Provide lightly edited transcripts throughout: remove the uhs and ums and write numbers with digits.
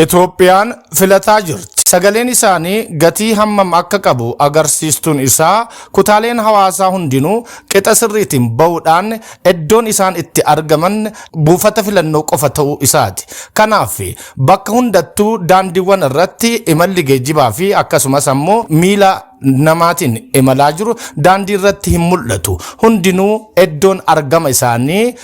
Itoophiyaan filataa jirti. Sagaleen isaanii gatii hammam akka qabu agarsiistuun isaa kutaaleen hawaasaa hundinuu qixa sirriitiin bahuudhaan iddoon isaan itti argaman buufata filannoo qofa ta'uu isaati. Kanaaf bakka hundattuu daandiiwwan irratti imalli geejjibaa fi akkasumas ammoo miila namaatiin imalaa jiru daandii irratti hin mul'atu. Hundinuu iddoon argama isaanii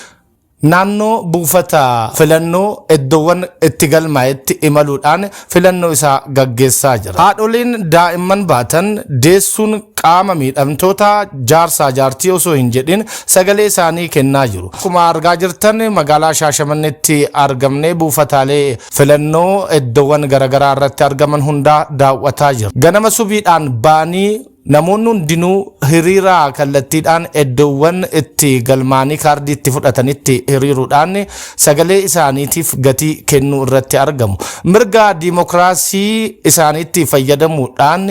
naannoo buufata filannoo iddoowwan itti galmaa'etti imaluudhaan filannoo isaa gaggeessaa jira. Haadholiin daa'imman baatan deessuun qaama miidhamtoota jaarsaa jaartii osoo hin jedhin sagalee isaanii kennaa jiru. Akkuma argaa jirtan magaalaa Shaashamannetti argamne buufataalee filannoo iddoowwan garaagaraa irratti argaman hundaa daawwataa jira. Ganama subiidhaan baanii namoonni hundinuu hiriira kallattiidhaan iddoowwan itti galmaanii kaardii itti fudhatanitti hiriiruudhaan sagalee isaaniitiif gatii kennuu irratti argamu. Mirga diimokiraasii isaaniitti fayyadamuudhaan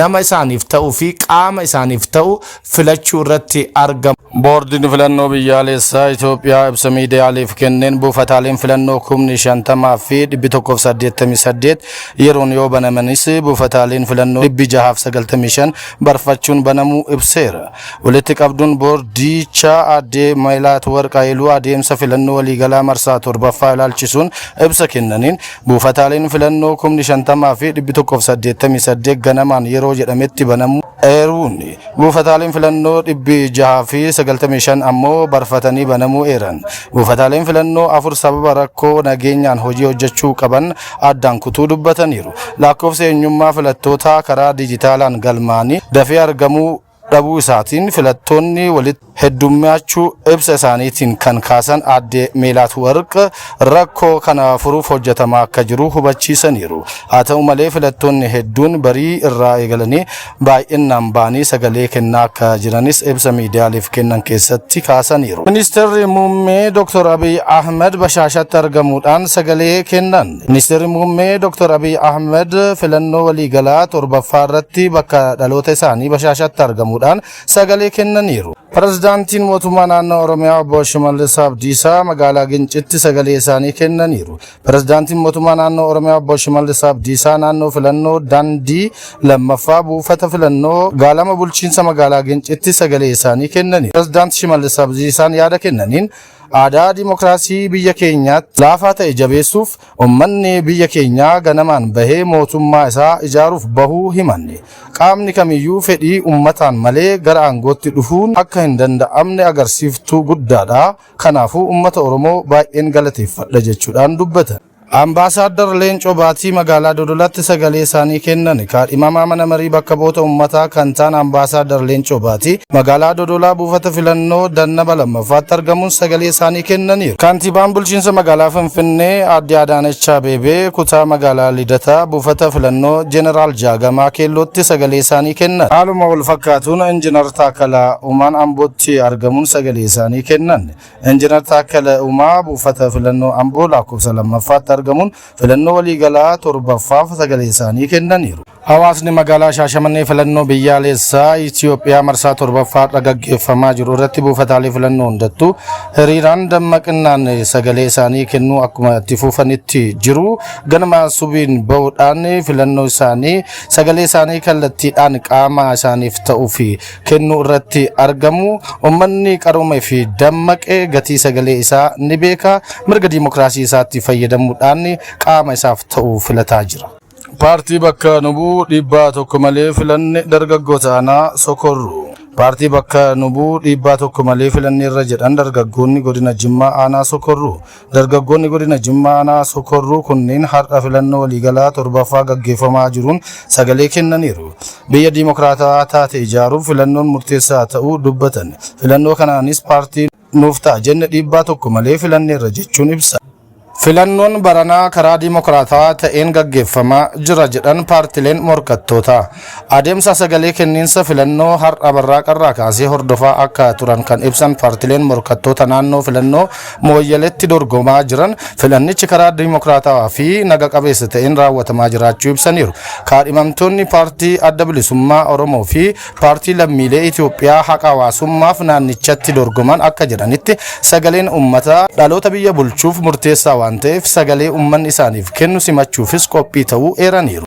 nama isaaniif ta'uu fi qaama isaaniif ta'u filachuu irratti argamu. Boordiin filannoo biyyaalessaa Itoophiyaa ibsa miidiyaaleef kenneen buufataaleen filannoo 50 fi 188 yeroon yoo banamanis buufataaleen filannoo 695 barfachuun banamuu ibseera. Walitti qabduun boordichaa addee Meelaat Warqaayiluu adeemsa filannoo waliigalaa marsaa 7ffaa ilaalchisuun ibsa kennaniin buufataaleen filannoo 50 fi 188 ganamaan yeroo jedhametti banamuu eeruun buufataaleen filannoo 600 fi 95 ammoo barfatanii banamuu eeran. Buufataaleen filannoo 4 sababa rakkoo nageenyaan hojii hojjechuu qaban addaan kutuu dubbataniiru. Lakkoofsa eenyummaa filattootaa karaa dijitaalaan galmaanii dafee argamuu dhabuu isaatiin filattoonni walitti heddummaachuu ibsa isaaniitiin kan kaasan addee Meelaat Warq rakkoo kana furuuf hojjetamaa akka jiru hubachiisaniiru. Haa ta'u malee filattoonni hedduun barii irraa eegalanii baay'inaan baanii sagalee kennaa akka jiranis ibsa miidiyaaleef kennan keessatti kaasaniiru. Ministeerri muummee Dr. Abiy Ahmed Bashaashatti argamuudhaan sagalee kennan. Ministeerri muummee Dr. Abiy Ahmed filannoo waliigalaa 7ffaa irratti bakka dhaloota isaanii Bashaashatti argamuudhaan sagalee kennaniiru. Pirezidaantiin mootummaa naannoo Oromiyaa Obbo Shimallis Abdiisaa magaalaa Gincitti sagalee isaanii kennaniiru. Pirezidaantiin mootummaa naannoo Oromiyaa Obbo Shimallis Abdiisaa naannoo filannoo daandii lammaffaa buufata filannoo gaalama bulchiinsa magaalaa Gincitti sagalee isaanii kennaniiru. Pirezidaanti Shimallis Abdiisaan yaada kennaniin aadaa diimokiraasii biyya keenyaatti laafaa ta'e jabeessuuf uummanni biyya keenyaa ganamaan bahee mootummaa isaa ijaaruuf bahuu himanne. Qaamni kamiyyuu fedhii uummataan malee gara aangootti dhufuun akka hin danda'amne agarsiiftuu guddaadha. Kanaafuu uummata Oromoo baay'een galateeffadha jechuudhaan dubbatan. Ambaasaadar Leencoo Baatii magaalaa Dodolaatti sagalee isaanii kennan. Kaadhimamaa mana marii bakka bu'oota uummataa kan ta'an Ambaasaadar Leencoo Baatii magaalaa Dodolaa buufata filannoo dannaba lammaffaatti argamuun sagalee isaanii kennaniiru. Kantiibaan bulchiinsa magaalaa Finfinnee aadde Adaanech Abeebee kutaa magaalaa Lidataa buufata filannoo Jeneraal Jaagamaa Keellootti sagalee isaanii kennan. Haaluma wal fakkaatuun Injiinar Taakkalaa Uumaan Ambootti argamuun sagalee isaanii kennan. Injiinar Taakkalaa Uumaa buufata filannoo Amboo lakkoofsa lammaffaatti argamuun filannoo waliigalaa 7ffaaf sagalee isaanii kennaniiru. Hawaasni magaalaa Shaashamannee filannoo biyyaalessaa Itoophiyaa marsaa 7ffaa gaggeeffamaa jiru irratti buufataalee filannoo hundattuu hiriiraan dammaqinaan sagalee isaanii kennuu akkuma itti fufanitti jiru. Ganama subiin bahuudhaan filannoo isaanii sagalee isaanii kallattiidhaan qaama isaaniif ta'uu fi kennuu irratti argamu. Uummanni qaroomee fi dammaqee gatii sagalee isaa ni beeka. Mirga diimokiraasii isaatti fayyadamuudhaan qaama isaaf ta'uu filataa jira. Paartii bakka nubuu dhiibbaa tokko malee filanne dargaggoota aanaa Sokorruu. Paartii bakka nubuu dhiibbaa tokko malee filanne irra jedhan dargaggoonni godina Jimmaa aanaa Sokorruu. Dargaggoonni godina Jimmaa aanaa Sokorruu kunneen har'a filannoo waliigalaa 7ffaa gaggeeffamaa jiruun sagalee kennaniiru. Biyya diimokiraataa taate ijaaruuf filannoon murteessaa ta'uu dubbatan. Filannoo kanaanis paartii nuuf ta'a jenne dhiibbaa tokko malee filanne irra jechuun ibsa. Filannoon baranaa karaa diimokiraataa ta'een gaggeeffamaa jira jedhan paartileen morkattoota. Adeemsa sagalee kenniinsa filannoo har'a barraaqarraa kaasee hordofaa akka turan kan ibsan paartileen morkattoota naannoo filannoo Mooyyaleetti dorgomaa jiran filannichi karaa diimokiraataa fi naga qabeessa ta'een raawwatamaa jiraachuu ibsaniiru. Kaadhimamtoonni paartii adda bilisummaa Oromoo fi paartii lammiilee Itoophiyaa haqa hawaasummaaf naannichatti dorgoman akka jedhanitti sagaleen uummataa dhaloota biyya bulchuuf murteessaa waan waan ta'eef sagalee uummanni isaaniif kennu simachuufis qophii ta'uu eeraniiru.